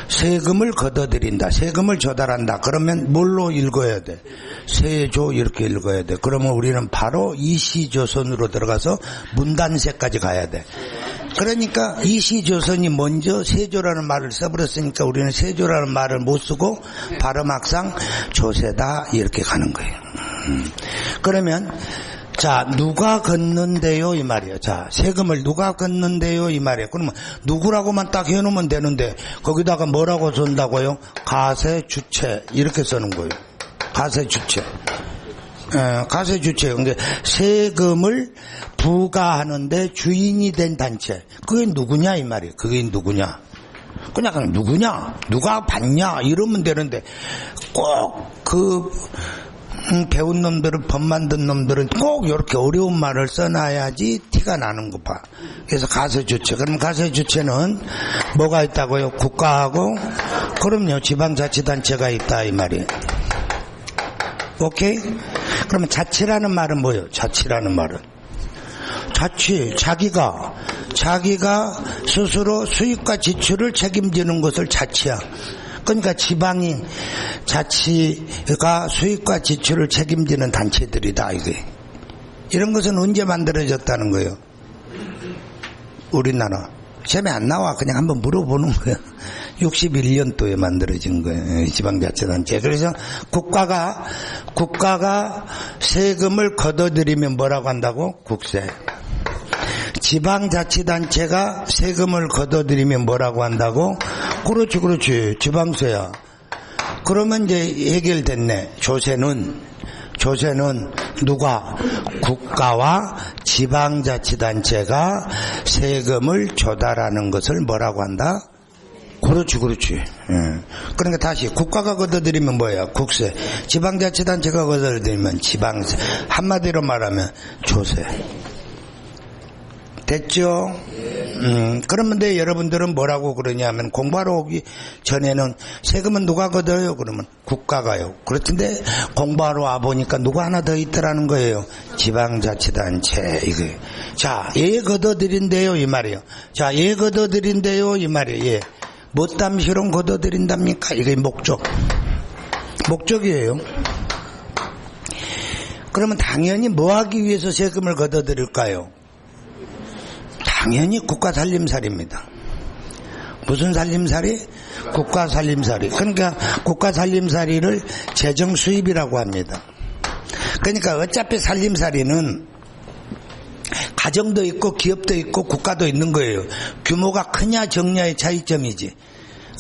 세금을 걷어들인다. 세금을 조달한다. 그러면 뭘로 읽어야 돼? 세조 이렇게 읽어야 돼. 그러면 우리는 바로 이시조선으로 들어가서 문단세까지 가야 돼. 그러니까 이시조선이 먼저 세조라는 말을 써버렸으니까 우리는 세조라는 말을 못 쓰고 발음학상 조세다 이렇게 가는 거예요. 그러면 자, 누가 걷는데요 이 말이에요. 자, 세금을 누가 걷는데요 이 말이에요. 그러면 누구라고만 딱 해놓으면 되는데 거기다가 뭐라고 쓴다고요? 가세주체 이렇게 쓰는 거예요. 가세주체. 가세주체. 그러니까 세금을 부과하는데 주인이 된 단체. 그게 누구냐 이 말이에요. 그게 누구냐. 그냥 누구냐, 누가 받냐 이러면 되는데 꼭 배운 놈들은 법 만든 놈들은 꼭 이렇게 어려운 말을 써놔야지 티가 나는 거 봐. 그래서 가세주체. 그럼 가세주체는 뭐가 있다고요? 국가하고 그럼요 지방자치단체가 있다 이 말이에요. 오케이? 그러면 자치라는 말은 뭐예요? 자치라는 말은 자치, 자기가 스스로 수입과 지출을 책임지는 것을 자치야. 그러니까 지방인 자치가 수입과 지출을 책임지는 단체들이다 이게. 이런 것은 언제 만들어졌다는 거예요? 우리나라. 시험에 안 나와. 그냥 한번 물어보는 거야. 61년도에 만들어진 거예요. 지방자치단체. 그래서 국가가 세금을 걷어들이면 뭐라고 한다고? 국세. 지방자치단체가 세금을 걷어들이면 뭐라고 한다고? 그렇지. 지방세야. 그러면 이제 해결됐네. 조세는 누가? 국가와 지방자치단체가 세금을 조달하는 것을 뭐라고 한다? 그렇지. 그러니까 다시 국가가 걷어들이면 뭐야? 국세. 지방자치단체가 걷어들이면 지방세. 한마디로 말하면 조세. 됐죠? 그러면 여러분들은 뭐라고 그러냐면 공부하러 오기 전에는 세금은 누가 걷어요? 그러면 국가가요. 그렇던데 공부하러 와보니까 누가 하나 더 있더라는 거예요. 지방자치단체. 이거. 자, 얘 걷어들인대요. 이 말이에요. 자, 얘 걷어들인대요. 이 말이에요. 예. 뭐 땀시롱 걷어들인답니까? 이게 목적이에요. 그러면 당연히 뭐 하기 위해서 세금을 걷어들일까요? 당연히 국가 살림살이입니다. 무슨 살림살이? 국가 살림살이. 그러니까 국가 살림살이를 재정 수입이라고 합니다. 그러니까 어차피 살림살이는 가정도 있고 기업도 있고 국가도 있는 거예요. 규모가 크냐 적냐의 차이점이지.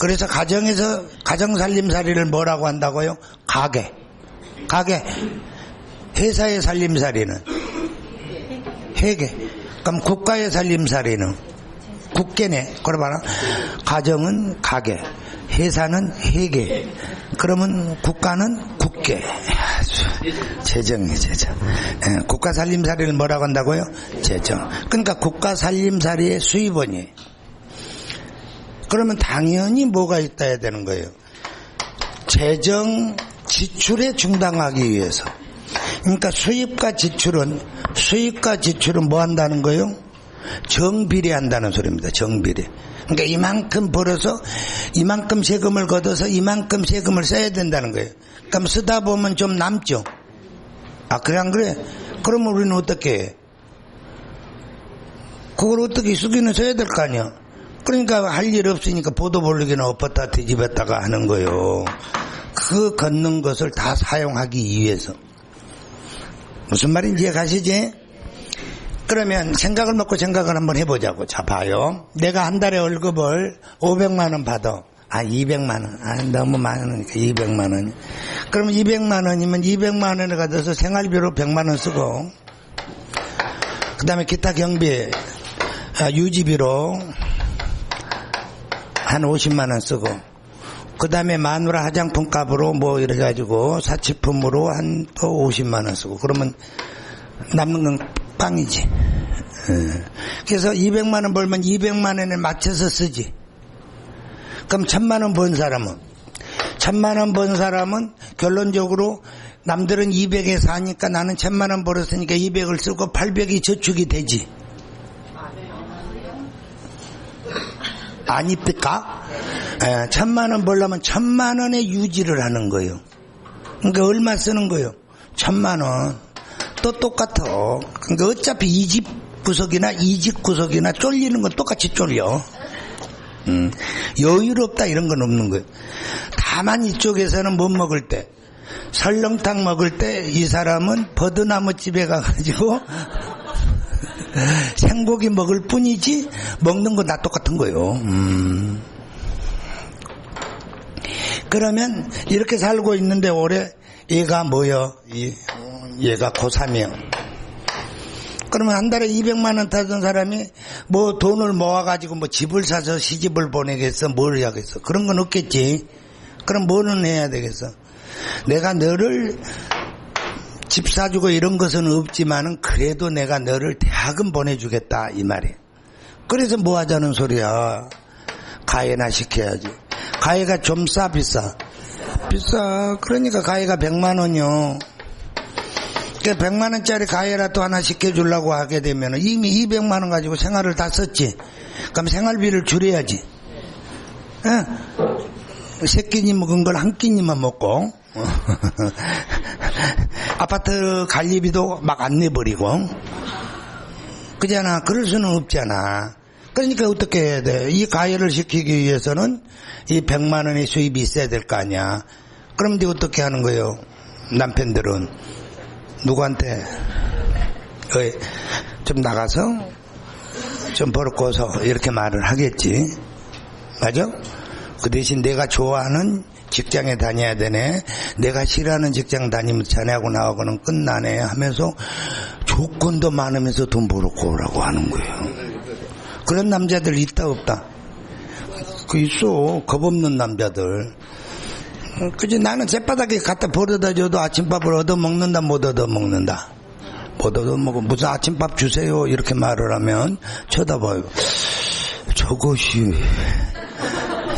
그래서 가정 살림살이를 뭐라고 한다고요? 가계. 회사의 살림살이는 회계. 그럼 국가의 살림살이는 국계네. 그러봐라. 가정은 가계, 회사는 회계. 그러면 국가는 국계. 재정이 재정. 국가 살림살이를 뭐라고 한다고요? 재정. 그러니까 국가 살림살이의 수입원이에요. 그러면 당연히 뭐가 있어야 되는 거예요? 재정 지출에 중당하기 위해서. 그러니까 수입과 지출은 뭐 한다는 거예요? 정비례한다는 소리입니다. 정비례. 그러니까 이만큼 벌어서 이만큼 세금을 걷어서 이만큼 세금을 써야 된다는 거예요. 그럼 쓰다 보면 좀 남죠. 아, 그래 안 그래? 그러면 우리는 어떻게 해? 그걸 어떻게 쓰기는 써야 될 거 아니야. 그러니까 할 일 없으니까 보도 볼리기는 엎었다 뒤집었다가 하는 거예요. 그 걷는 것을 다 사용하기 위해서. 무슨 말인지 이해가시지? 그러면 생각을 먹고 생각을 한번 해보자고. 자, 봐요. 내가 한 달에 월급을 500만 원 받아. 200만 원. 너무 많으니까 200만 원. 그러면 200만 원이면 200만 원을 가져서 생활비로 100만 원 쓰고, 그 다음에 기타 경비, 유지비로 한 50만 원 쓰고, 그 다음에 마누라 화장품 값으로 뭐 이래가지고 사치품으로 한 또 50만 원 쓰고, 그러면 남는 건 빵이지. 그래서 200만 원 벌면 200만 원에 맞춰서 쓰지. 그럼 1000만 원 번 사람은 1000만 원 번 사람은 결론적으로 남들은 200에 사니까 나는 1000만 원 벌었으니까 200을 쓰고 800이 저축이 되지. 아닙니까? 1000만 원 벌려면 1000만 원의 유지를 하는 거예요. 그러니까 얼마 쓰는 거예요? 1000만 원. 또 똑같아. 그러니까 어차피 이 집 구석이나 이 집 구석이나 쫄리는 건 똑같이 쫄려. 여유롭다 이런 건 없는 거예요. 다만 이쪽에서는 못 먹을 때, 설렁탕 먹을 때 이 사람은 버드나무 집에 가가지고 생고기 먹을 뿐이지 먹는 건 다 똑같은 거예요. 그러면 이렇게 살고 있는데 올해 얘가 뭐요? 얘가 고3이요. 그러면 한 달에 200만 원 타던 사람이 뭐 돈을 모아가지고 뭐 집을 사서 시집을 보내겠어? 뭘 해야겠어? 그런 건 없겠지. 그럼 뭐는 해야 되겠어? 내가 너를 집 사주고 이런 것은 없지만은 그래도 내가 너를 대학은 보내주겠다 이 말이야. 그래서 뭐 하자는 소리야. 가해나 시켜야지. 가해가 좀 싸 비싸? 비싸. 그러니까 가해가 100만 원이요. 그러니까 100만 원짜리 가해라도 하나 시켜주려고 하게 되면 이미 200만 원 가지고 생활을 다 썼지. 그럼 생활비를 줄여야지. 세 끼니 먹은 걸 한 끼니만 먹고 아파트 관리비도 막 안 내버리고 그잖아. 그럴 수는 없잖아. 그러니까 어떻게 해야 돼? 이 가해를 시키기 위해서는 이 100만 원의 수입이 있어야 될 거 아니야. 그럼 이제 어떻게 하는 거예요? 남편들은 누구한테 좀 나가서 좀 벌었고서 이렇게 말을 하겠지. 맞아? 그 대신 내가 좋아하는 직장에 다녀야 되네. 내가 싫어하는 직장 다니면 자네하고 나하고는 끝나네 하면서 조건도 많으면서 돈 벌었고 오라고 하는 거예요. 그런 남자들 있다 없다? 그 있어. 겁 없는 남자들. 그지? 나는 쨘바닥에 갖다 버려다 줘도 아침밥을 얻어먹는다 못 얻어먹는다? 못 얻어먹어. 무슨 아침밥 주세요 이렇게 말을 하면 쳐다봐요. 저것이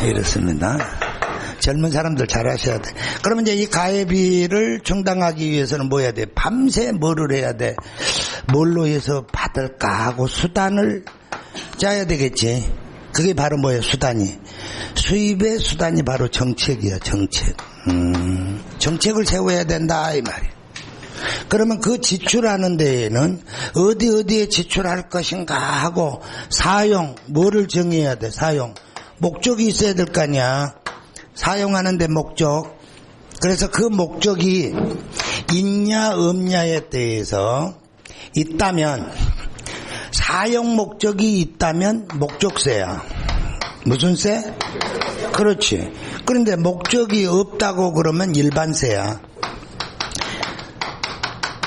이렇습니다. 젊은 사람들 잘 하셔야 돼. 그러면 이제 이 가해비를 충당하기 위해서는 뭐 해야 돼? 밤새 뭐를 해야 돼? 뭘로 해서 받을까 하고 수단을 짜야 되겠지. 그게 바로 뭐예요? 수단이. 수입의 수단이 바로 정책이야. 정책. 정책을 세워야 된다 이 말이야. 그러면 그 지출하는 데에는 어디에 지출할 것인가 하고 사용, 뭐를 정해야 돼? 사용. 목적이 있어야 될 거 아니야. 사용하는데 목적. 그래서 그 목적이 있냐 없냐에 대해서 있다면, 사용 목적이 있다면 목적세야. 무슨 세? 그렇지. 그런데 목적이 없다고 그러면 일반세야.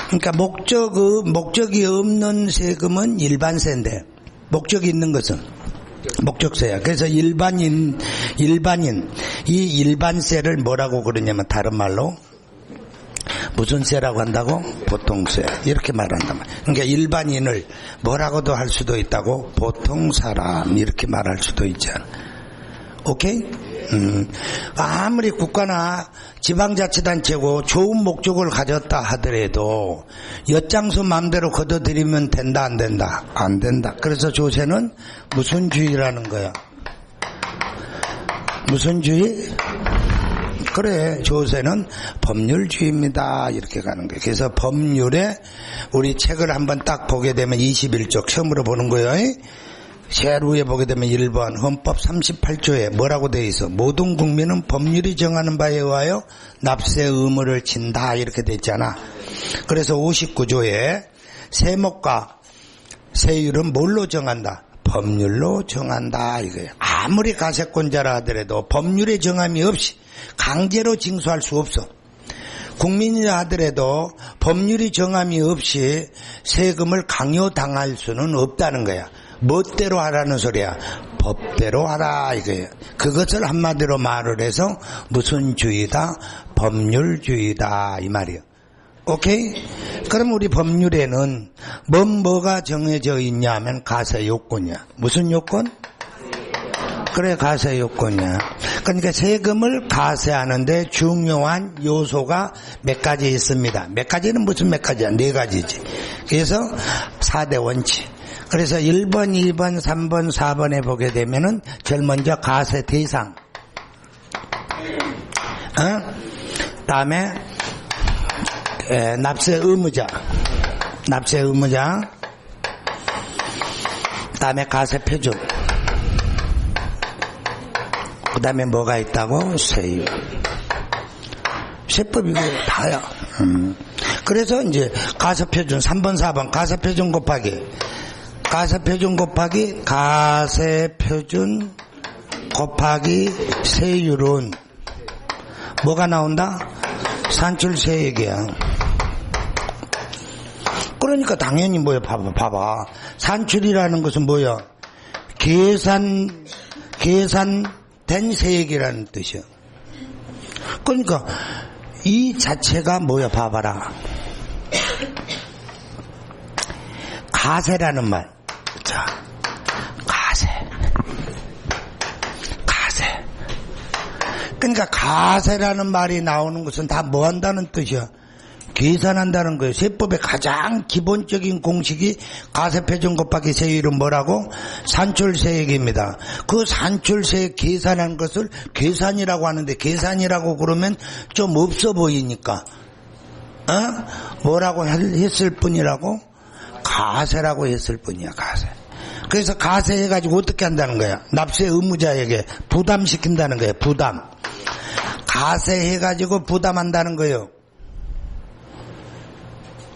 그러니까 목적이 없는 세금은 일반세인데 목적이 있는 것은 목적세야. 그래서 일반인 이 일반세를 뭐라고 그러냐면 다른 말로 무슨 세라고 한다고? 보통세. 이렇게 말한단 말이야. 그러니까 일반인을 뭐라고도 할 수도 있다고, 보통 사람 이렇게 말할 수도 있잖아. 오케이? 아무리 국가나 지방자치단체고 좋은 목적을 가졌다 하더라도 엿장수 마음대로 걷어들이면 된다 안 된다? 안 된다. 그래서 조세는 무슨 주의라는 거야? 무슨 주의? 그래, 조세는 법률주의입니다 이렇게 가는 거예요. 그래서 법률에 우리 책을 한번 딱 보게 되면 21쪽 처음으로 보는 거예요. 제일 위에 보게 되면 1번 헌법 38조에 뭐라고 되어 있어? 모든 국민은 법률이 정하는 바에 의하여 납세 의무를 진다 이렇게 되어 있잖아. 그래서 59조에 세목과 세율은 뭘로 정한다? 법률로 정한다 이거예요. 아무리 가세권자라 하더라도 법률의 정함이 없이 강제로 징수할 수 없어. 국민이라 하더라도 법률이 정함이 없이 세금을 강요당할 수는 없다는 거야. 멋대로 하라는 소리야. 법대로 하라 이거예요. 그것을 한마디로 말을 해서 무슨 주의다? 법률주의다 이 말이에요. 오케이? 그럼 우리 법률에는 뭐가 정해져 있냐 하면 가세 요건이야. 무슨 요건? 그래, 가세 요건이야. 그러니까 세금을 가세하는데 중요한 요소가 몇 가지 있습니다. 몇 가지는 무슨 몇 가지야? 네 가지지. 그래서 4대 원칙. 그래서 1번, 2번, 3번, 4번에 보게 되면은 제일 먼저 가세 대상. 다음에 납세 의무자. 다음에 가세 표준. 그 다음에 뭐가 있다고? 세율. 세법 이거 다야. 그래서 이제 가세표준 3번 4번 가세표준 곱하기 세율은 뭐가 나온다? 산출세액이야. 그러니까 당연히 뭐야? 봐봐. 산출이라는 것은 뭐야? 계산된 세액이라는 뜻이야. 그러니까 이 자체가 뭐야? 봐봐라. 가세라는 말. 자, 가세. 그러니까 가세라는 말이 나오는 것은 다 뭐 한다는 뜻이야? 계산한다는 거예요. 세법의 가장 기본적인 공식이 가세표준 곱하기 세율은 뭐라고? 산출세액입니다. 그 산출세액 계산한 것을 계산이라고 하는데, 계산이라고 그러면 좀 없어 보이니까 뭐라고 했을 뿐이라고? 가세라고 했을 뿐이야. 가세. 그래서 가세해가지고 어떻게 한다는 거야? 납세 의무자에게 부담시킨다는 거예요. 부담. 가세해가지고 부담한다는 거예요.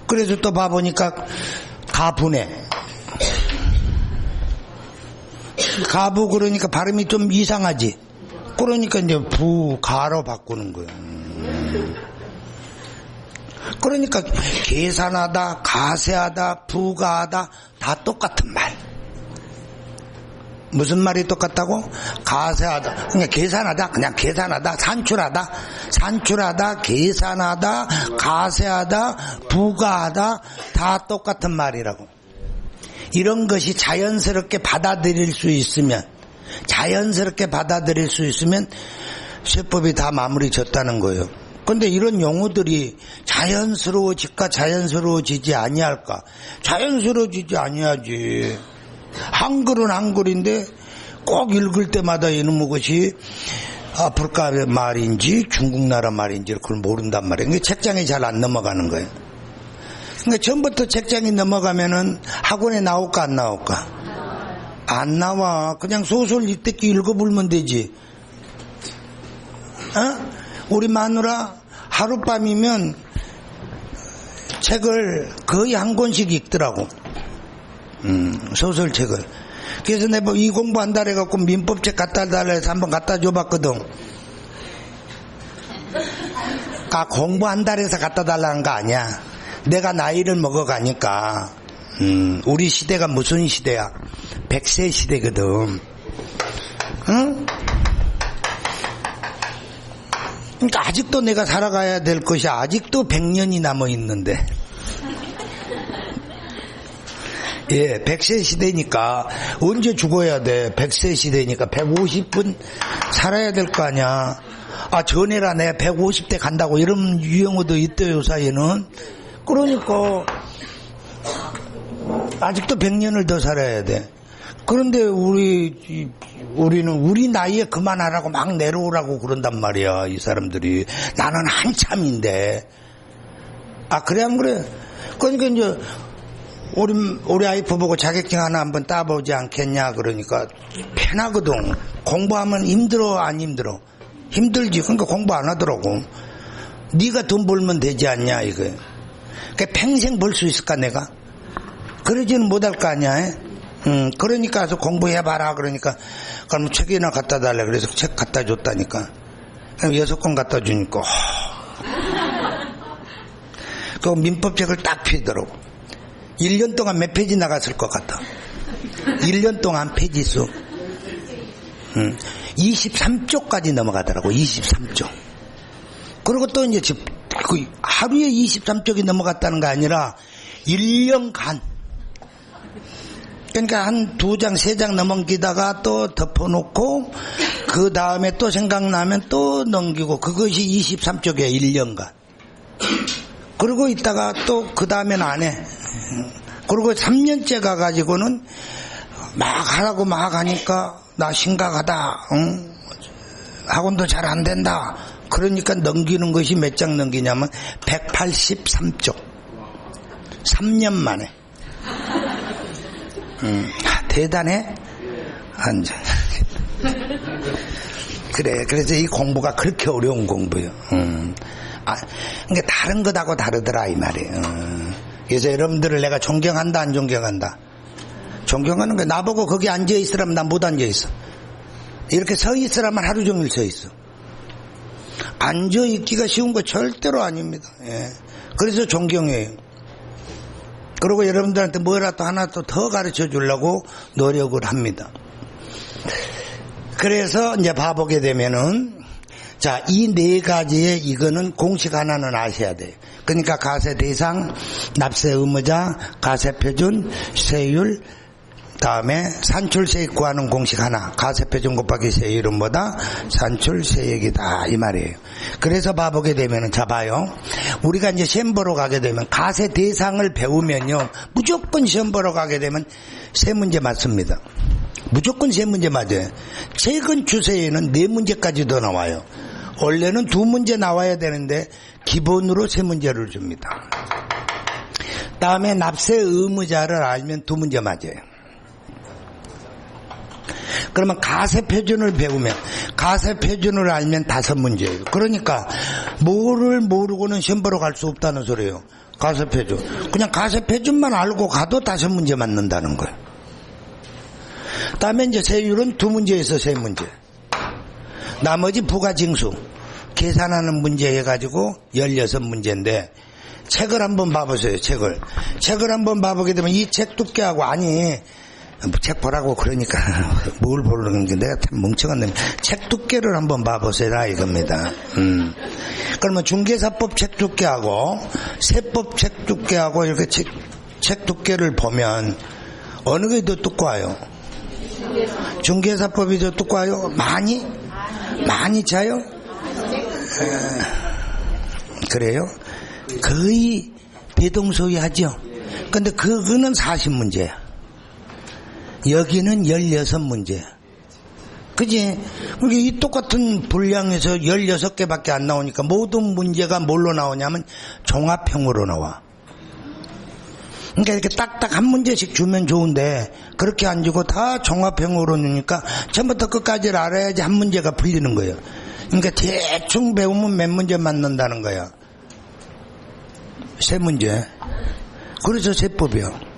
그래서 또 봐보니까 가부네. 가부 그러니까 발음이 좀 이상하지. 그러니까 이제 부가로 바꾸는 거예요. 그러니까 계산하다, 가세하다, 부가하다 다 똑같은 말. 무슨 말이 똑같다고? 가세하다, 그냥 계산하다, 그냥 계산하다, 산출하다, 계산하다, 가세하다, 부가하다 다 똑같은 말이라고. 이런 것이 자연스럽게 받아들일 수 있으면 세법이 다 마무리 졌다는 거예요. 근데 이런 용어들이 자연스러워질까 자연스러워지지 아니할까? 자연스러워지지 아니하지. 한글은 한글인데 꼭 읽을 때마다 이놈의 것이 아프리카 말인지 중국 나라 말인지 그걸 모른단 말이에요. 책장이 잘 안 넘어가는 거예요. 그러니까 처음부터 책장이 넘어가면은 학원에 나올까 안 나올까? 안 나와. 그냥 소설 이때끼 읽어보면 되지. 우리 마누라 하룻밤이면 책을 거의 한 권씩 읽더라고. 소설책을. 그래서 내가 이 공부한다 해갖고 민법책 갖다 달라 해서 한번 갖다 줘봤거든. 공부한다 해서 갖다 달라는 거 아니야. 내가 나이를 먹어가니까 우리 시대가 무슨 시대야? 100세 시대거든. 응? 그러니까 아직도 내가 살아가야 될 것이 아직도 100년이 남아있는데. 예, 100세 시대니까 언제 죽어야 돼? 100세 시대니까 150분 살아야 될 거 아니야. 전에라 내가 150대 간다고 이런 유행어도 있대요, 요사이에는. 그러니까 아직도 100년을 더 살아야 돼. 그런데 우리는 우리 나이에 그만하라고 막 내려오라고 그런단 말이야, 이 사람들이. 나는 한참인데. 그래 안 그래? 그러니까 이제 우리 아이프 보고 자격증 하나 한번 따보지 않겠냐 그러니까 편하거든. 공부하면 힘들어 안 힘들어? 힘들지. 그러니까 공부 안 하더라고. 네가 돈 벌면 되지 않냐 이거야. 그러니까 평생 벌 수 있을까 내가? 그러지는 못할 거 아니야. 그러니까 가서 공부해봐라 그러니까 그럼 책이나 갖다 달래. 그래서 책 갖다 줬다니까. 6권 갖다 주니까 그 민법책을 딱 피더라고. 1년 동안 몇 페이지 나갔을 것 같아. 1년 동안 페이지수 23쪽까지 넘어가더라고. 23쪽. 그리고 또 이제 하루에 23쪽이 넘어갔다는 거 아니라 1년간. 그러니까 한 2장 3장 넘기다가 또 덮어놓고 그 다음에 또 생각나면 또 넘기고, 그것이 23쪽이에요. 1년간. 그리고 있다가 또 그 다음에는 안 해. 그리고 3년째 가가지고는 막 하라고 막 하니까 나 심각하다. 응? 학원도 잘 안 된다. 그러니까 넘기는 것이 몇 장 넘기냐면 183쪽. 3년 만에. 대단해? 완전. 그래. 그래서 이 공부가 그렇게 어려운 공부예요. 그러니까 다른 것하고 다르더라 이 말이에요. 그래서 여러분들을 내가 존경한다 안 존경한다? 존경하는 거야. 나보고 거기 앉아있으라면 난 못 앉아있어. 이렇게 서 있으라면 하루 종일 서 있어. 앉아있기가 쉬운 거 절대로 아닙니다. 예. 그래서 존경해요. 그리고 여러분들한테 뭐라도 하나 또 더 가르쳐 주려고 노력을 합니다. 그래서 이제 봐보게 되면은, 자, 이 4가지의 이거는 공식 하나는 아셔야 돼요. 그러니까 가세 대상, 납세 의무자, 가세 표준, 세율, 다음에 산출 세액 구하는 공식 하나. 가세 표준 곱하기 세율은 뭐다? 산출 세액이다. 이 말이에요. 그래서 봐보게 되면은, 자, 봐요. 우리가 이제 시험 보러 가게 되면 가세 대상을 배우면요, 무조건 시험 보러 가게 되면 3문제 맞습니다. 무조건 3문제 맞아요. 최근 추세에는 4문제까지도 나와요. 원래는 2문제 나와야 되는데 기본으로 3문제를 줍니다. 다음에 납세 의무자를 알면 2문제 맞아요. 그러면 가세표준을 배우면, 가세표준을 알면 5문제예요. 그러니까 뭐를 모르고는 시험 보러 갈 수 없다는 소리예요. 가세표준. 그냥 가세표준만 알고 가도 5문제 맞는다는 거예요. 다음에 이제 세율은 2문제에서 3문제. 나머지 부가징수 계산하는 문제 해가지고 16문제인데, 책을 한번 봐보세요. 책을 한번 봐보게 되면 이 책 두께하고, 아니 책 보라고 그러니까 뭘 보려는 게, 내가 참 멍청한 놈. 책 두께를 한번 봐보세요 이겁니다. 그러면 중개사법 책 두께하고 세법 책 두께하고 이렇게 책 두께를 보면 어느 게 더 두꺼워요? 중개사법이 더 두꺼워요? 많이 차요? 그래요? 거의 대동소이하죠. 근데 그거는 40문제야. 여기는 16문제야. 그지? 그러니까 이 똑같은 분량에서 16개밖에 안 나오니까 모든 문제가 뭘로 나오냐면 종합형으로 나와. 그러니까 이렇게 딱딱 한 문제씩 주면 좋은데 그렇게 안 주고 다 종합형으로 주니까 처음부터 끝까지를 알아야지 한 문제가 풀리는 거예요. 그러니까 대충 배우면 몇 문제 맞는다는 거야. 3문제. 그래서 세법이야.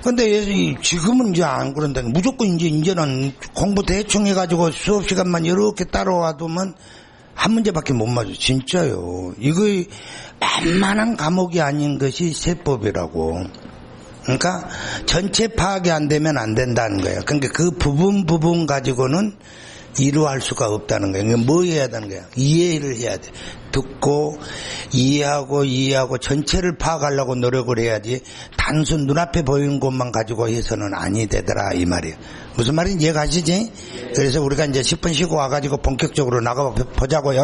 근데 지금은 이제 안 그런다. 무조건 이제는 공부 대충 해가지고 수업 시간만 이렇게 따라와두면 한 문제밖에 못 맞아. 진짜요. 이거 만만한 과목이 아닌 것이 세법이라고. 그러니까 전체 파악이 안 되면 안 된다는 거예요. 그러니까 그 부분 가지고는 이루할 수가 없다는 거예요. 뭐 해야 되는 거야? 이해를 해야 돼. 듣고 이해하고 전체를 파악하려고 노력을 해야지 단순 눈앞에 보이는 것만 가지고 해서는 아니 되더라 이 말이에요. 무슨 말인지 이해가시지? 그래서 우리가 이제 10분 쉬고 와가지고 본격적으로 나가보자고요.